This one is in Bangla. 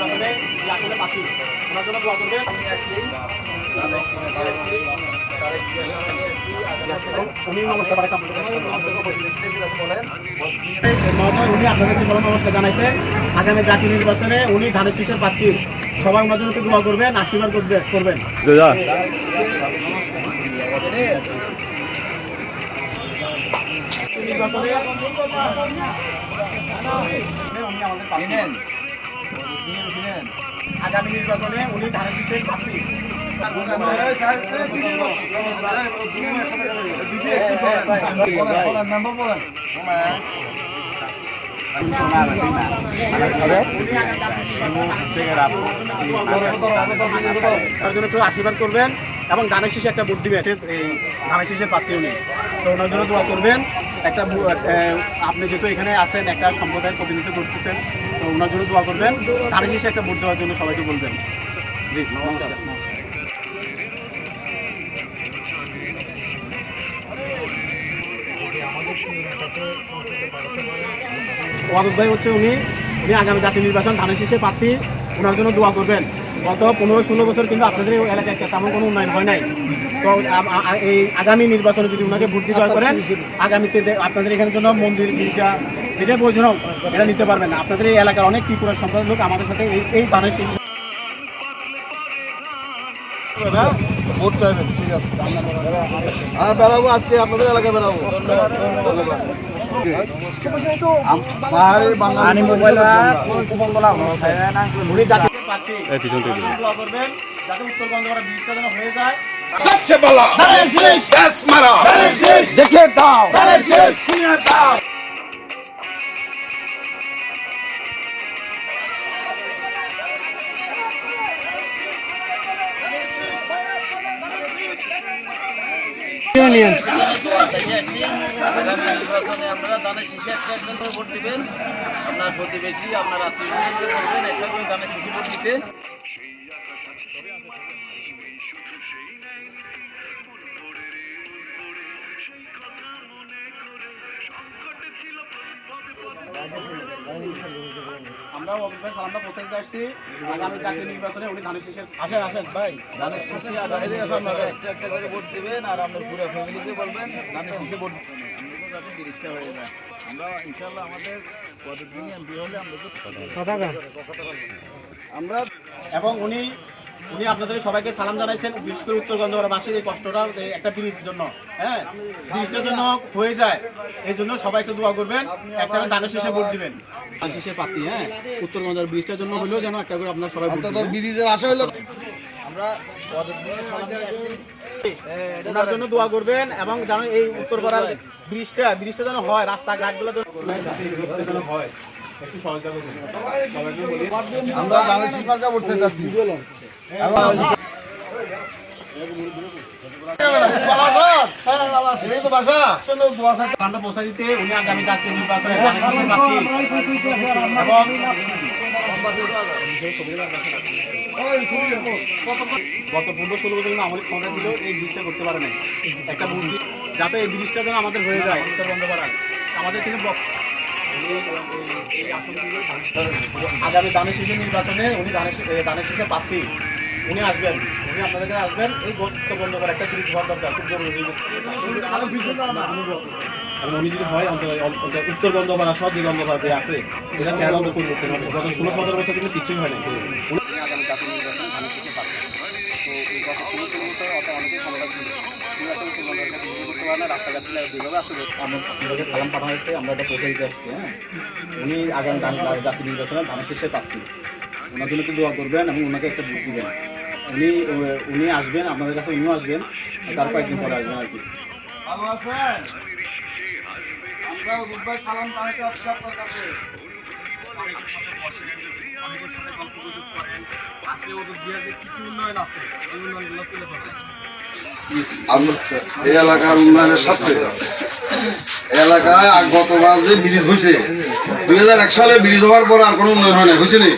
নির্বাচনে আসলে বাকি ওনার জন্য দোয়া করবেন। উনি নমস্কার উনি আপনাদেরকে বড় নমস্কার জানাইছে। আগামী জাতীয় নির্বাচনে উনি ধানের শীষের প্রার্থী, সবাই ওনার জন্য দোয়া করবেন, আশীর্বাদ করবেন। আগামী নির্বাচনে উনি ধানের শীষের প্রার্থী। আশীর্বাদ করবেন এবং ধানের শীষে একটা ভোট দিবেন। এই ধানের শীষের প্রার্থী উনি, তো ওনার জন্য দোয়া করবেন। একটা আপনি যেহেতু এখানে আছেন, একটা সম্প্রদায়ের প্রতিনিধিত্ব করতেছেন, তো ওনার জন্য দোয়া করবেন। ধানের শীষে একটা ভোট দেওয়ার জন্য সবাইকে বলবেন। জি নমস্কার। ওয়াদুদ ভাই হচ্ছে উনি আগামী জাতীয় নির্বাচন ধানের শীষে প্রার্থী, ওনার জন্য দোয়া করবেন। গত 15-16 বছর কিন্তু আপনাদের এই এলাকায় তেমন কোনো উন্নয়ন হয় নাই, তো এই আগামী নির্বাচনে যদি ওনাকে ভোট দিয়ে জয় করেন, আগামীতে আপনাদের এখানে জন্য মন্দির গির্জা যেটা প্রয়োজন হোক এটা নিতে পারবেন। আপনাদের এই এলাকার অনেক ত্রিপুরা সম্প্রদায়ের লোক আমাদের সাথে এই ধানের শীষ ভোট চাইবেন। ঠিক আছে, বেড়াবো আজকে আপনাদের এলাকায় বেড়াবো। দেখে দাও আপনারা ধানের শীষে একটা করে ভোট দিবেন। আপনার প্রতিবেশী, আপনার আত্মীয় বলবেন একটা করে ধানের শীষে ভোট দিতে। আমরা সালামটা পৌঁছাতে আসছি। আগামী জাতীয় নির্বাচনে উনি ধানের শীষের আসেন ভাই ধানের শীষে একটা একটা করে ভোট দিবেন, আর আপনার পুরো ফ্যামিলিকে বলবেন ধানের শীষে ভোট যাতে 30টা হয়ে যায়। আমরা ইনশাল্লাহ আমাদের কতদিন এমপি হলে আমরা এবং উনি আপনাদের সবাইকে সালাম জানাইছেন। বিশেষ করে উত্তর গন্ধবাসীর এই কষ্টটা একটা ব্রিজের জন্য, হ্যাঁ ব্রিজটার জন্য হয়ে যায়, এই জন্য সবাই একটু দোয়া করবেন। একটা ধানের শীষে ভোট দিবেন, ধানের শীষে প্রার্থী, হ্যাঁ উত্তরবঙ্গের ব্রিজটার জন্য হলেও যেন একটা করে আপনার সবাই ব্রিজের আশা হলো আমরা ওনার জন্য দোয়া করবেন এবং যেন এই উত্তরপাড়ার ব্রিজটা যেন হয়, রাস্তাঘাটগুলো যেন হয়, একটু সহযোগিতা করবেন। আমরা ধানের শীষে ভোট চাইতেছি। দিতে উনি আগামী জাতীয় নির্বাচনে ধানের শীষের প্রার্থী এবং গত 15-16 বছর কিন্তু আমাদের ক্ষমতা ছিল, এই ব্রিজটা করতে পারে নাই। একটা বুদ্ধি যাতে এই ব্রিজটা যেন আমাদের হয়ে যায় উত্তর বন্দ্যোপাধ্যায় আমাদের কিন্তু আগামী ধানের শীষের নির্বাচনে উনি ধানের শীষের প্রার্থী, উনি আসবেন, উনি আপনাদের কাছে আসবেন। এই উত্তর বন্দ্যোপাধ্যায় একটা ব্রিজ হওয়ার দরকার, খুব জরুরি। এবং উনি যদি হয় উত্তর বন্দ্যোপাধ্যায় সহ যে বন্দ্যোপাধ্যায় আছে এটা চেহারা অন্ত পরিবর্তন হবে। গত 16-17 বছর কিন্তু কিছুই হয় না। আগামী জাতীয় নির্বাচন ধানের শীষের প্রার্থী, তো এই গত 16-17 বছর অনেকেই ক্ষমতা ছিল, করতে পারে না, রাস্তাঘাট যেভাবে আসলে আপনাদেরকে সালাম পাঠানো হচ্ছে, আমরা এটা পৌঁছে দিতে আসছি। হ্যাঁ উনি আগামী জাতীয় নির্বাচনে ধানের শীষে প্রার্থী, ওনার জন্য একটু দোয়া করবেন এবং ওনাকে একটা ভোট দিবেন। উনি আসবেন আপনাদের কাছে, উনিও আসবেন, তার কয়েকদিন পরে আসবেন আর কি। এই এলাকার উন্নয়নের সাথে এলাকায় গতবার যে ব্রিজ হয়েছে 2001 সালে ব্রিজ হওয়ার পর আর কোনো উন্নয়ন হয় না, হয়েছে নি?